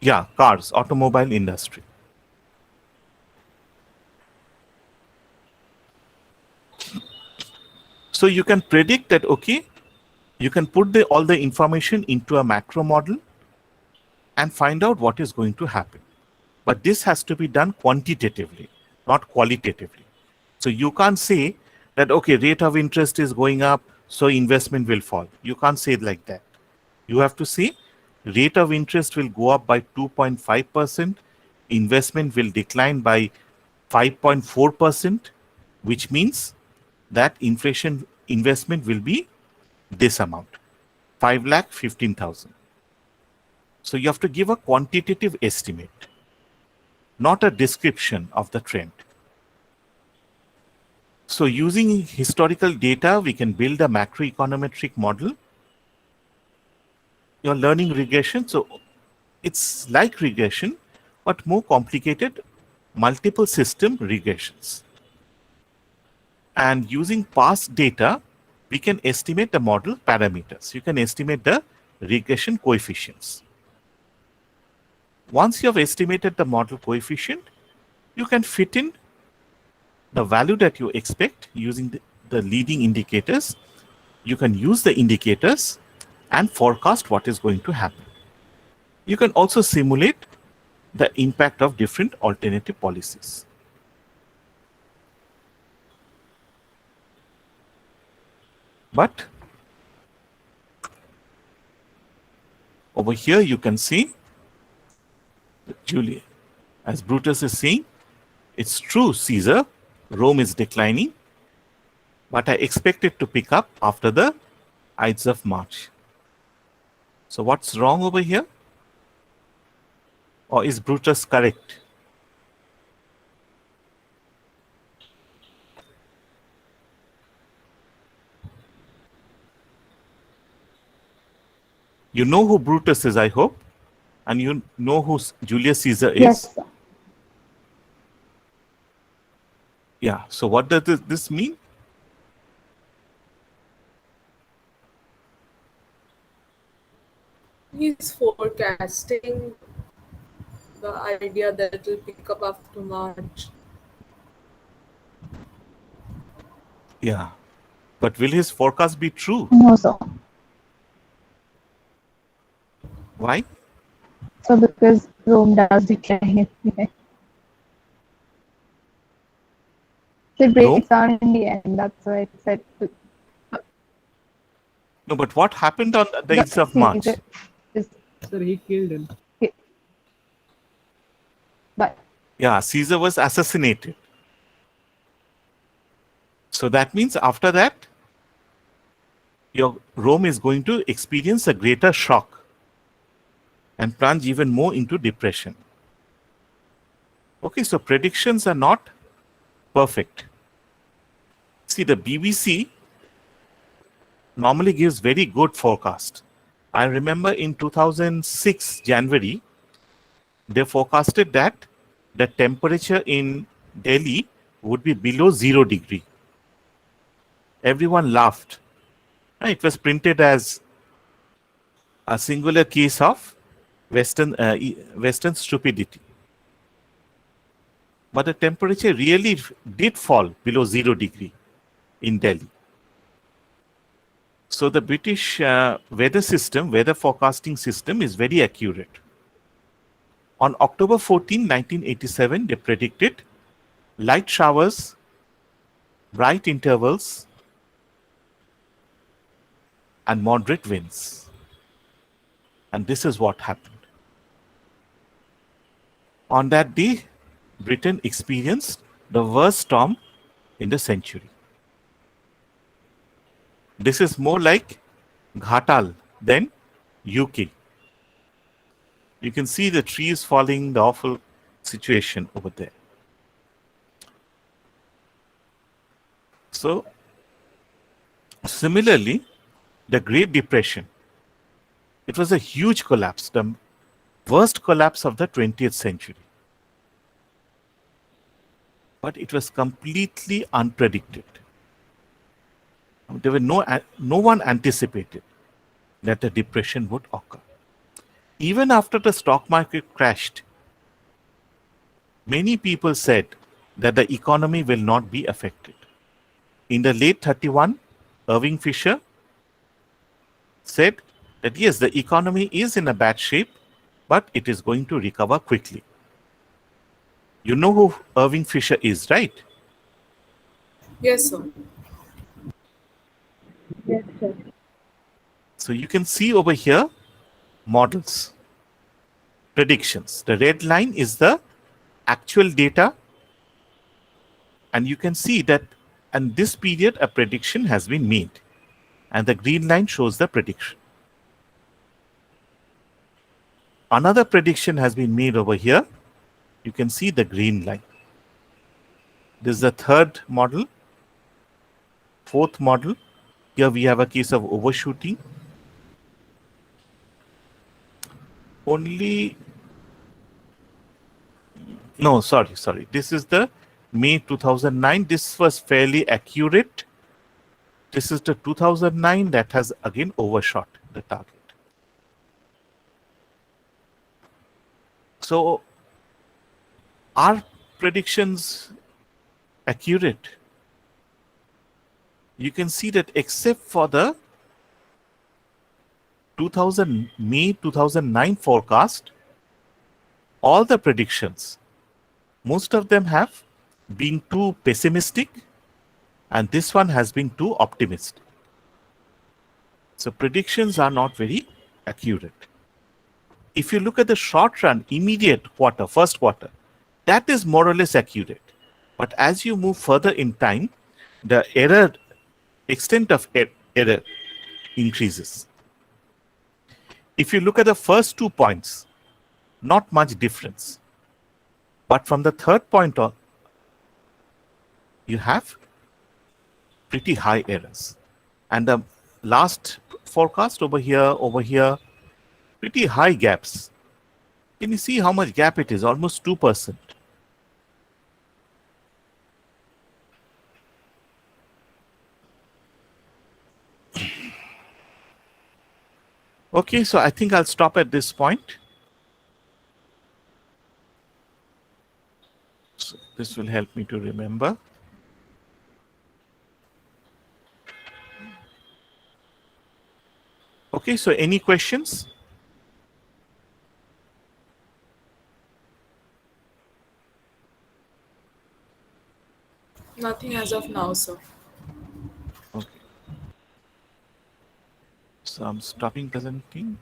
Yeah, cars, automobile industry. So you can predict that, okay, you can put all the information into a macro model and find out what is going to happen. But this has to be done quantitatively, not qualitatively. So you can't say that, okay, rate of interest is going up, so investment will fall. You can't say it like that. You have to say rate of interest will go up by 2.5%, investment will decline by 5.4%, which means that investment will be this amount, 5,15,000. So you have to give a quantitative estimate, not a description of the trend. So using historical data, we can build a macroeconometric model. You're learning regression, so it's like regression, but more complicated, multiple system regressions. And using past data, we can estimate the model parameters. You can estimate the regression coefficients. Once you have estimated the model coefficient, you can fit in the value that you expect using the leading indicators. You can use the indicators and forecast what is going to happen. You can also simulate the impact of different alternative policies. But over here you can see Julius, as Brutus is saying, it's true, Caesar, Rome is declining, but I expect it to pick up after the Ides of March. So what's wrong over here? Or is Brutus correct? You know who Brutus is, I hope, and you know who Julius Caesar is. Yes, sir. Yeah, so what does this mean? He's forecasting the idea that it will pick up after March. Yeah, but will his forecast be true? No, sir. Why? So because Rome does decline. So it Rome? breaks down in the end. That's why it said to, No, but what happened on the the 8th of March? Caesar is Sir, he killed him. but Yeah, Caesar was assassinated. So that means after that, your Rome is going to experience a greater shock and plunge even more into depression. Okay, so predictions are not perfect. See, the BBC normally gives very good forecast. I remember in 2006 January, they forecasted that the temperature in Delhi would be below 0 degree. Everyone laughed. It was printed as a singular case of Western stupidity. But the temperature really did fall below 0 degree in Delhi. So the British weather forecasting system is very accurate. On October 14, 1987, they predicted light showers, bright intervals, and moderate winds. And this is what happened. On that day, Britain experienced the worst storm in the century. This is more like Ghatal than UK. You can see the trees falling, the awful situation over there. So, similarly, the Great Depression, it was a huge collapse, the worst collapse of the 20th century. But it was completely unpredicted. There were no one anticipated that the depression would occur. Even after the stock market crashed, many people said that the economy will not be affected. In the late 31, Irving Fisher said that yes, the economy is in a bad shape, but it is going to recover quickly. You know who Irving Fisher is, right? Yes, sir. yes, sir. So you can see over here models, predictions. The red line is the actual data, and you can see that in this period a prediction has been made, and the green line shows the prediction. Another prediction has been made over here. You can see the green line. This is the third model. Fourth model. Here we have a case of overshooting. Sorry. This is the May 2009. This was fairly accurate. This is the 2009 that has again overshot the target. So, are predictions accurate? You can see that except for the May 2009 forecast, all the predictions, most of them have been too pessimistic, and this one has been too optimistic. So predictions are not very accurate. If you look at the short run, immediate quarter, first quarter, that is more or less accurate. But as you move further in time, the extent of error increases. If you look at the first 2 points, not much difference. But from the third point on, you have pretty high errors. And the last forecast over here, pretty high gaps. Can you see how much gap it is? Almost 2%. Okay, so I think I'll stop at this point. So this will help me to remember. Okay, so any questions? Nothing as of now, sir. Okay. So I'm stopping presenting.